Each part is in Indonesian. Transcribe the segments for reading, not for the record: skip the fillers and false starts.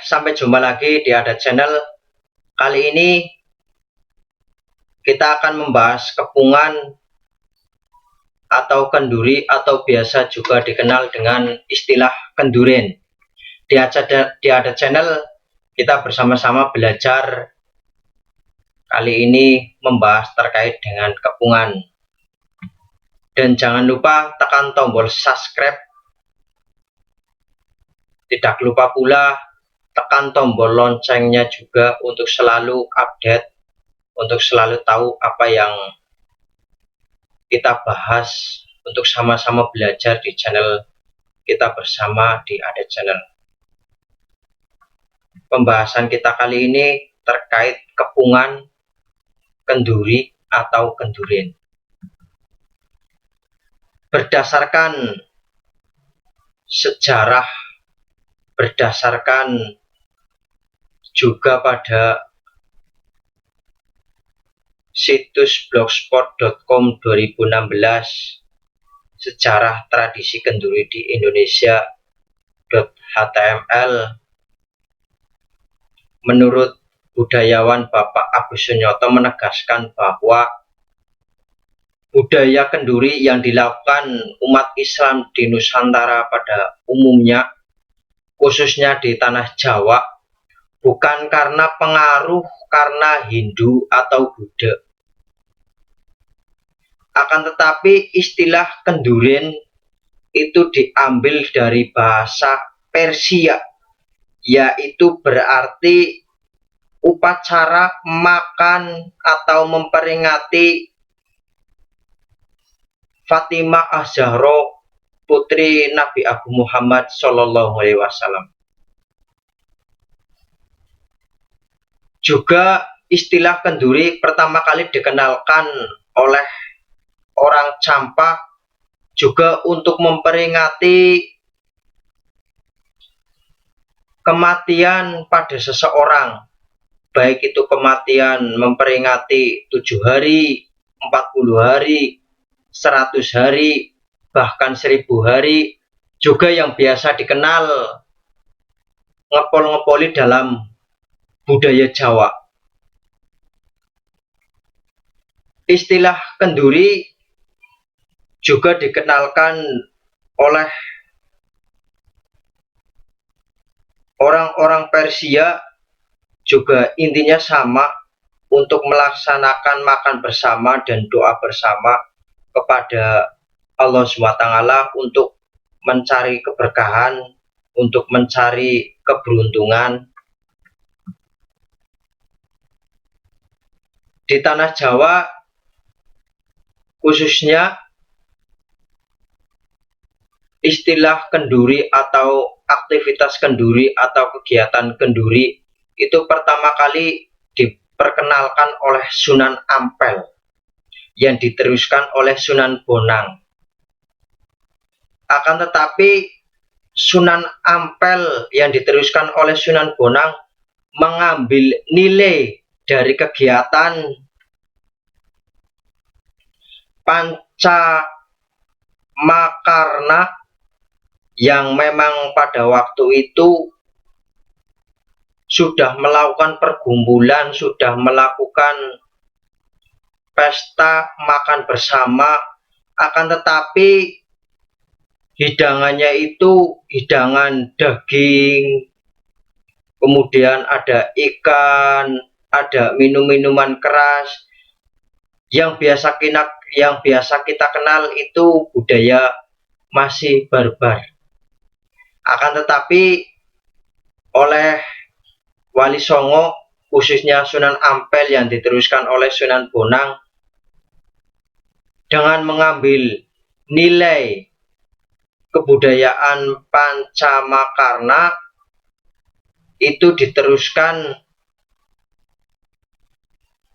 sampai jumpa lagi di Ada Channel. Kali ini kita akan membahas kepungan atau kenduri atau biasa juga dikenal dengan istilah kenduren. Di Ada Channel kita bersama-sama belajar kali ini membahas terkait dengan kepungan. Dan jangan lupa tekan tombol subscribe. Tidak lupa pula tekan tombol loncengnya juga untuk selalu update, untuk selalu tahu apa yang kita bahas, untuk sama-sama belajar di channel kita bersama di Ada Channel. Pembahasan kita kali ini terkait kepungan, kenduri atau kenduren. Berdasarkan sejarah, berdasarkan juga pada situs blogspot.com 2016 sejarah tradisi kenduri di Indonesia.html, menurut budayawan Bapak Agus Sunyoto menegaskan bahwa budaya kenduri yang dilakukan umat Islam di Nusantara pada umumnya, khususnya di tanah Jawa, bukan karena pengaruh karena Hindu atau Buddha. Akan tetapi istilah kenduren itu diambil dari bahasa Persia, yaitu berarti upacara makan atau memperingati Fatimah Az-Zahra, putri Nabi Abu Muhammad SAW. Juga istilah kenduri pertama kali dikenalkan oleh orang Campa juga untuk memperingati kematian pada seseorang, baik itu kematian memperingati 7 hari, 40 hari, 100 hari, bahkan 1000 hari, juga yang biasa dikenal ngepol-ngepoli dalam budaya Jawa. Istilah kenduri juga dikenalkan oleh orang-orang Persia, juga intinya sama, untuk melaksanakan makan bersama dan doa bersama kepada Allah SWT untuk mencari keberkahan, untuk mencari keberuntungan. Di tanah Jawa khususnya, istilah kenduri atau aktivitas kenduri atau kegiatan kenduri itu pertama kali diperkenalkan oleh Sunan Ampel yang diteruskan oleh Sunan Bonang. Akan tetapi Sunan Ampel yang diteruskan oleh Sunan Bonang mengambil nilai dari kegiatan Pancamakarna yang memang pada waktu itu sudah melakukan pergumulan, sudah melakukan pesta makan bersama, akan tetapi hidangannya itu hidangan daging, kemudian ada ikan, ada minum-minuman keras. Yang biasa kita kenal itu budaya masih barbar. Akan tetapi oleh Wali Songo, khususnya Sunan Ampel yang diteruskan oleh Sunan Bonang, dengan mengambil nilai kebudayaan Pancamakarna itu diteruskan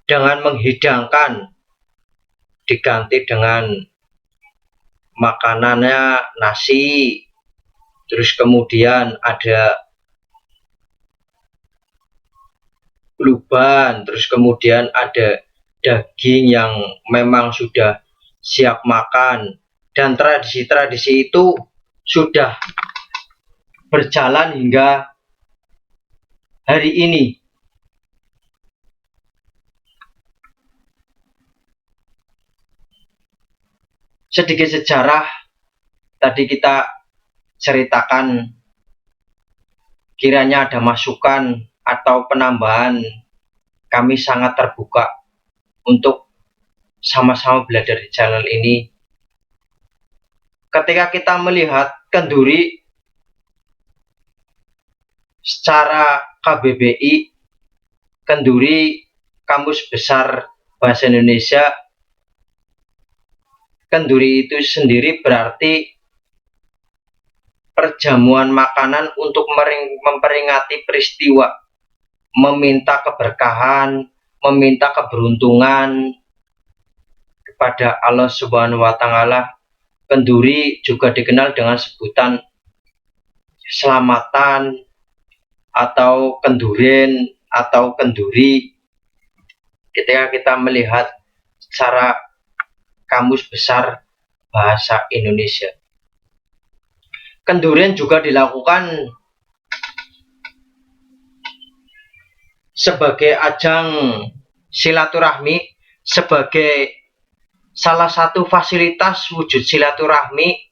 dengan menghidangkan, diganti dengan makanannya nasi, terus kemudian ada luban, terus kemudian ada daging yang memang sudah siap makan. Dan tradisi-tradisi itu sudah berjalan hingga hari ini. Sedikit sejarah tadi kita ceritakan, kiranya ada masukan atau penambahan, kami sangat terbuka untuk sama-sama belajar di channel ini. Ketika kita melihat kenduri secara KBBI, kenduri Kamus Besar Bahasa Indonesia, kenduri itu sendiri berarti perjamuan makanan untuk memperingati peristiwa, meminta keberkahan, meminta keberuntungan kepada Allah Subhanahu wa Ta'ala. Kenduri juga dikenal dengan sebutan selamatan atau kenduren atau kenduri. Ketika kita melihat secara Kamus Besar Bahasa Indonesia, kenduren juga dilakukan sebagai ajang silaturahmi, sebagai salah satu fasilitas wujud silaturahmi,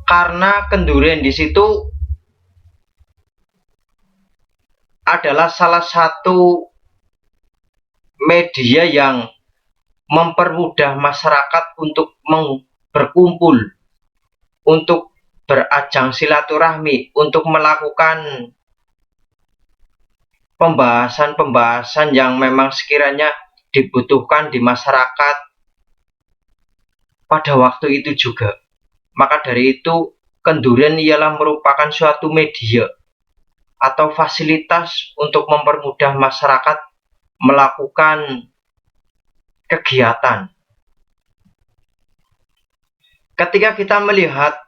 karena kenduren di situ adalah salah satu media yang mempermudah masyarakat untuk berkumpul, untuk berajang silaturahmi, untuk melakukan pembahasan-pembahasan yang memang sekiranya dibutuhkan di masyarakat pada waktu itu juga. Maka dari itu, kenduren ialah merupakan suatu media atau fasilitas untuk mempermudah masyarakat melakukan kegiatan. Ketika kita melihat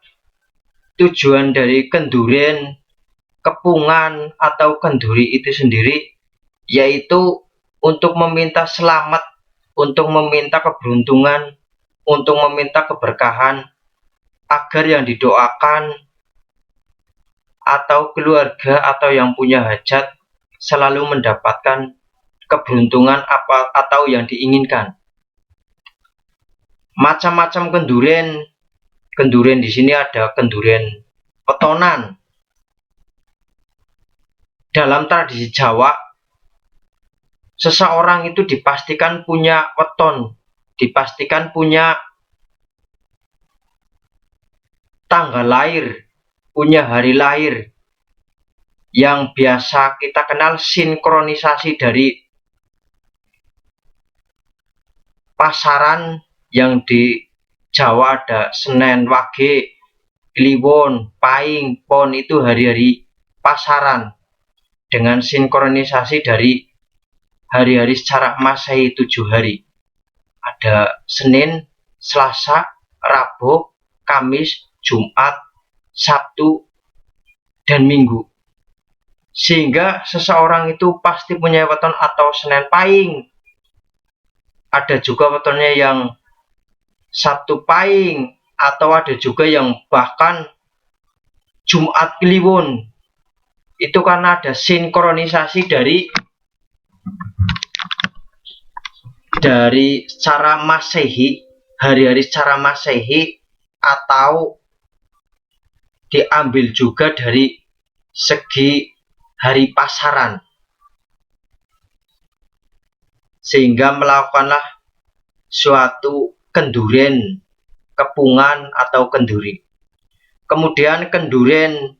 tujuan dari kenduren, kepungan atau kenduri itu sendiri, yaitu untuk meminta selamat, untuk meminta keberuntungan, untuk meminta keberkahan, agar yang didoakan atau keluarga atau yang punya hajat selalu mendapatkan keberuntungan apa atau yang diinginkan. Macam-macam kenduren. Kenduren di sini ada kenduren petonan. Dalam tradisi Jawa, seseorang itu dipastikan punya weton, dipastikan punya tanggal lahir, punya hari lahir, yang biasa kita kenal sinkronisasi dari pasaran. Yang di Jawa ada Senen, Wage, Kliwon, Pahing, Pon, itu hari-hari pasaran dengan sinkronisasi dari hari-hari secara Masehi 7 hari. Ada Senin, Selasa, Rabu, Kamis, Jumat, Sabtu, dan Minggu. Sehingga seseorang itu pasti punya weton atau Senin Pahing. Ada juga wetonnya yang Sabtu Pahing, atau ada juga yang bahkan Jumat Kliwon. Itu karena ada sinkronisasi dari secara Masehi, hari-hari secara Masehi, atau diambil juga dari segi hari pasaran, sehingga melakukanlah suatu kenduren, kepungan atau kenduri. Kemudian kenduren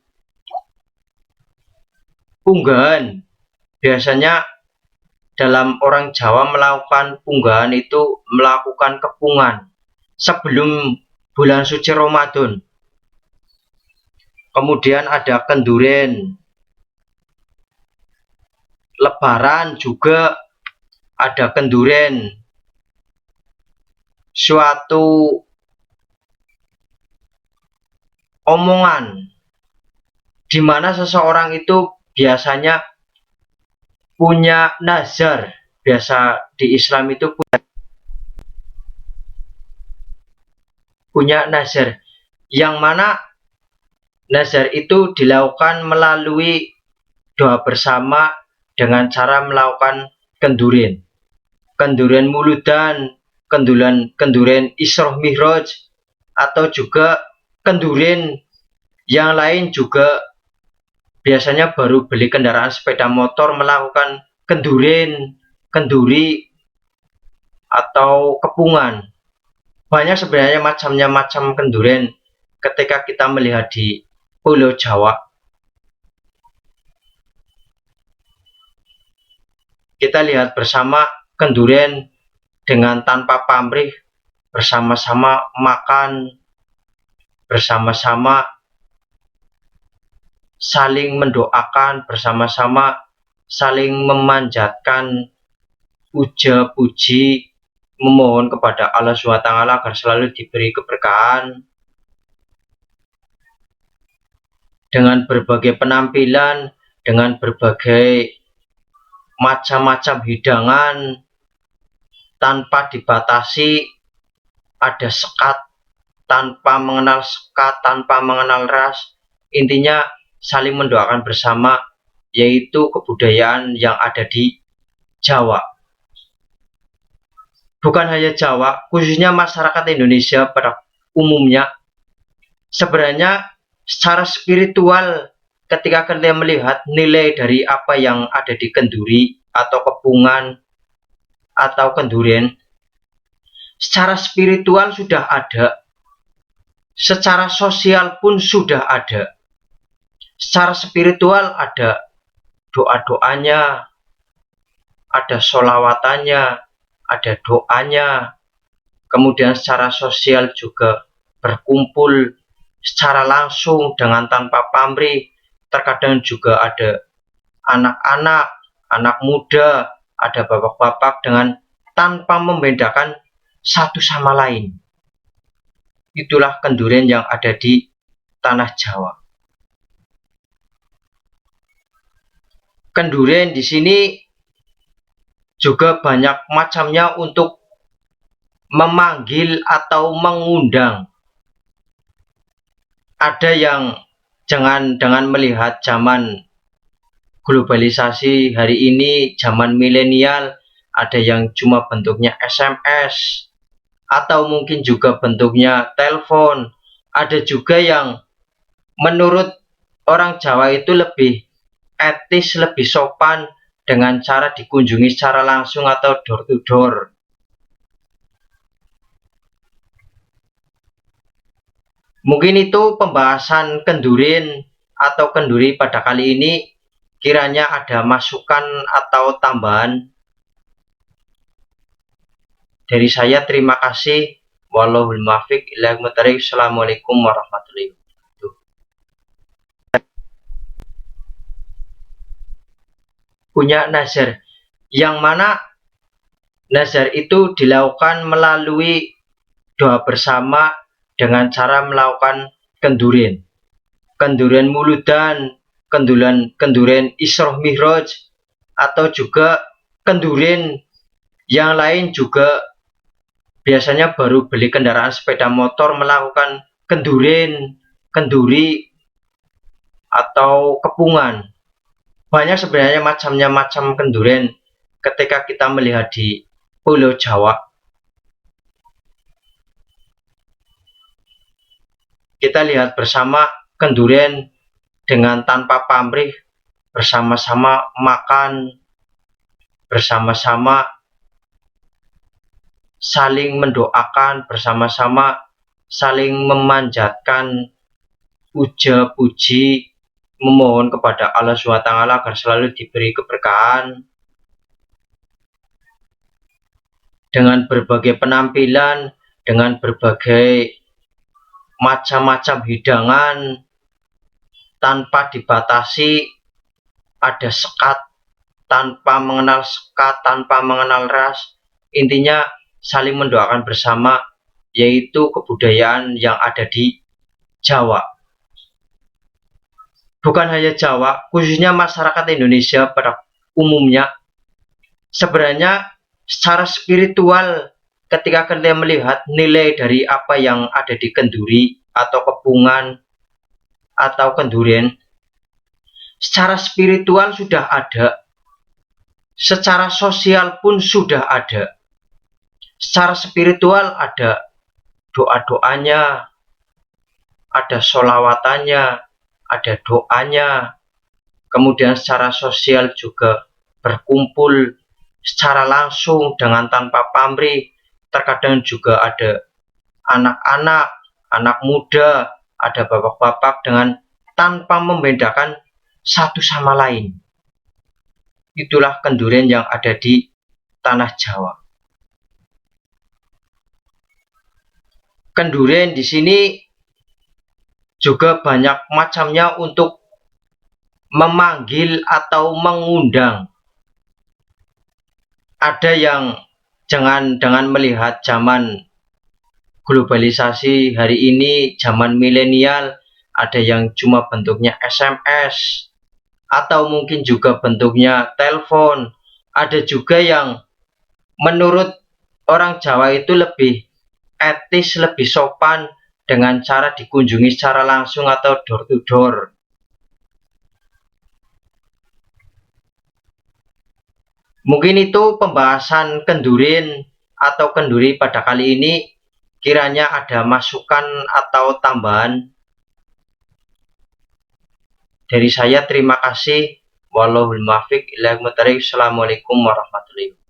punggahan. Biasanya dalam orang Jawa melakukan punggahan itu melakukan kepungan sebelum bulan suci Ramadan. Kemudian ada kenduren Lebaran, juga ada kenduren suatu omongan, di mana seseorang itu biasanya punya nazar. Biasa di Islam itu punya nazar, yang mana nazar itu dilakukan melalui doa bersama dengan cara melakukan kenduren. Kenduren muludan, kenduren Isroh Mi'raj, atau juga kenduren yang lain juga biasanya baru beli kendaraan sepeda motor melakukan kenduren, kenduri, atau kepungan. Banyak sebenarnya macam kenduren ketika kita melihat di Pulau Jawa. Kita lihat bersama kenduren dengan tanpa pamrih, bersama-sama makan, bersama-sama saling mendoakan, bersama-sama saling memanjatkan puja puji, memohon kepada Allah SWT agar selalu diberi keberkahan dengan berbagai penampilan, dengan berbagai macam-macam hidangan tanpa dibatasi, ada sekat tanpa mengenal sekat, tanpa mengenal ras. Intinya saling mendoakan bersama, yaitu kebudayaan yang ada di Jawa. Bukan hanya Jawa, khususnya masyarakat Indonesia pada umumnya, sebenarnya secara spiritual ketika kalian melihat nilai dari apa yang ada di kenduri atau kepungan atau kenduren, secara spiritual sudah ada, secara sosial pun sudah ada. Secara spiritual ada doa-doanya, ada sholawatannya, ada doanya. Kemudian secara sosial juga berkumpul secara langsung dengan tanpa pamrih. Terkadang juga ada anak-anak, anak muda, ada bapak-bapak dengan tanpa membedakan satu sama lain. Itulah kenduren yang ada di tanah Jawa. Kenduren di sini juga banyak macamnya untuk memanggil atau mengundang. Ada yang dengan melihat zaman globalisasi hari ini, zaman milenial, ada yang cuma bentuknya SMS, atau mungkin juga bentuknya telepon. Ada juga yang menurut orang Jawa itu lebih etis, lebih sopan dengan cara dikunjungi secara langsung atau door to door. Mungkin itu pembahasan kenduren atau kenduri pada kali ini. Kiranya ada masukan atau tambahan dari saya. Terima kasih. Wallahul muwaffiq ila aqwamit thoriq. Assalamualaikum warahmatullahi wabarakatuh. Punya nazar, yang mana nazar itu dilakukan melalui doa bersama dengan cara melakukan kenduren. Kenduren muludan, kenduren Isroh Mi'raj, atau juga kenduren yang lain juga biasanya baru beli kendaraan sepeda motor melakukan kenduren, kenduri, atau kepungan. Banyak sebenarnya macam kenduren ketika kita melihat di Pulau Jawa. Kita lihat bersama kenduren dengan tanpa pamrih, bersama-sama makan, bersama-sama saling mendoakan, bersama-sama saling memanjatkan puja puji, memohon kepada Allah SWT agar selalu diberi keberkahan dengan berbagai penampilan, dengan berbagai macam-macam hidangan tanpa dibatasi, ada sekat tanpa mengenal sekat, tanpa mengenal ras. Intinya saling mendoakan bersama, yaitu kebudayaan yang ada di Jawa. Bukan hanya Jawa, khususnya masyarakat Indonesia pada umumnya, sebenarnya secara spiritual ketika kalian melihat nilai dari apa yang ada di kenduri atau kepungan atau kenduren, secara spiritual sudah ada, secara sosial pun sudah ada. Secara spiritual ada doa-doanya, ada sholawatannya, ada doanya. Kemudian secara sosial juga berkumpul secara langsung dengan tanpa pamrih. Terkadang juga ada anak-anak, anak muda, ada bapak-bapak dengan tanpa membedakan satu sama lain. Itulah kendurian yang ada di tanah Jawa. Kendurian di sini juga banyak macamnya untuk memanggil atau mengundang. Ada yang dengan melihat zaman globalisasi hari ini, zaman milenial, ada yang cuma bentuknya SMS, atau mungkin juga bentuknya telepon. Ada juga yang menurut orang Jawa itu lebih etis, lebih sopan dengan cara dikunjungi secara langsung atau door to door. Mungkin itu pembahasan kendurin atau kenduri pada kali ini. Kiranya ada masukan atau tambahan dari saya. Terima kasih. Wallahul muwaffiq ila aqwamit thoriq. Assalamualaikum warahmatullahi wabarakatuh.